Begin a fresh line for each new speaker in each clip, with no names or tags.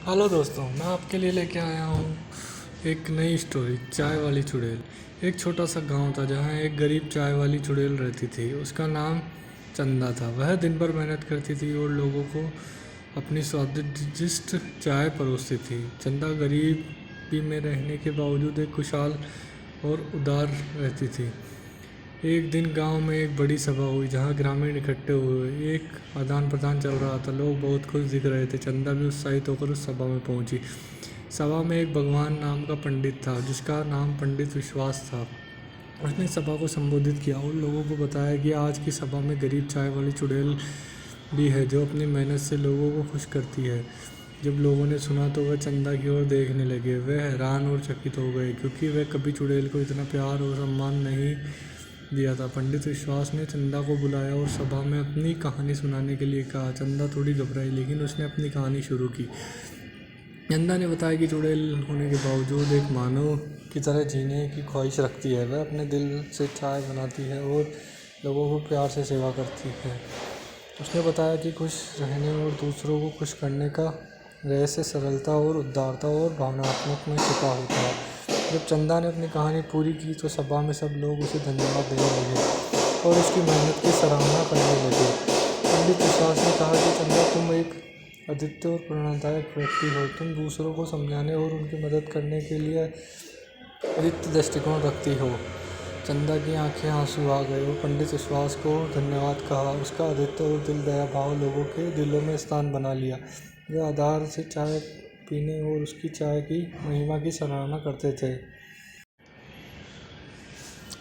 Hello दोस्तों, मैं आपके लिए लेके आया हूँ एक नई स्टोरी, चाय वाली चुड़ैल। एक छोटा सा गांव था जहाँ एक गरीब चाय वाली चुड़ैल रहती थी। उसका नाम चंदा था। वह दिन भर मेहनत करती थी और लोगों को अपनी स्वादिष्ट चाय परोसती थी। चंदा गरीबी में रहने के बावजूद एक खुशहाल और उदार रहती थी। एक दिन गांव में एक बड़ी सभा हुई जहां ग्रामीण इकट्ठे हुए। एक आदान प्रदान चल रहा था। लोग बहुत खुश दिख रहे थे। चंदा भी उत्साहित होकर उस सभा में पहुंची। सभा में एक भगवान नाम का पंडित था जिसका नाम पंडित विश्वास था। उसने सभा को संबोधित किया और लोगों को बताया कि आज की सभा में गरीब चाय वाली चुड़ैल भी है जो अपनी मेहनत से लोगों को खुश करती है। जब लोगों ने सुना तो वह चंदा की ओर देखने लगे। वे हैरान और चकित हो गए क्योंकि वे कभी चुड़ैल को इतना प्यार और सम्मान नहीं दिया था। पंडित विश्वास ने चंदा को बुलाया और सभा में अपनी कहानी सुनाने के लिए कहा। चंदा थोड़ी घबराई लेकिन उसने अपनी कहानी शुरू की। चंदा ने बताया कि चुड़ैल होने के बावजूद एक मानव की तरह जीने की ख्वाहिश रखती है। वह अपने दिल से चाय बनाती है और लोगों को प्यार से सेवा करती है। उसने बताया कि खुश रहने और दूसरों को खुश करने का रहस्य सरलता और उदारता और भावनात्मक में छिपा होता है। जब चंदा ने अपनी कहानी पूरी की तो सभा में सब लोग उसे धन्यवाद देने लगे और उसकी मेहनत की सराहना करने लगे। पंडित विश्वास ने कहा कि चंदा, तुम एक अद्वितीय और प्रेरणादायक व्यक्ति हो। तुम दूसरों को समझाने और उनकी मदद करने के लिए अद्वितीय दृष्टिकोण रखती हो। चंदा की आंखें आंसू आ गए और पंडित विश्वास को धन्यवाद कहा। उसका अद्वितीय और दिल दया भाव लोगों के दिलों में स्थान बना लिया। वे आधार से चाय पीने और उसकी चाय की महिमा की सराहना करते थे।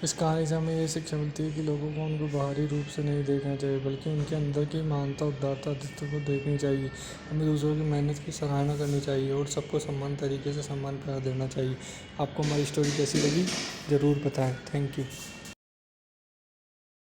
इस कहानी से हमें ये शिक्षा मिलती है कि लोगों को उनको बाहरी रूप से नहीं देखना चाहिए बल्कि उनके अंदर की महानता, उदारता, अद्वित्व को देखनी चाहिए। हमें दूसरों की मेहनत की सराहना करनी चाहिए और सबको समान तरीके से सम्मान प्यार देना चाहिए। आपको हमारी स्टोरी कैसी लगी ज़रूर बताएं। Thank you.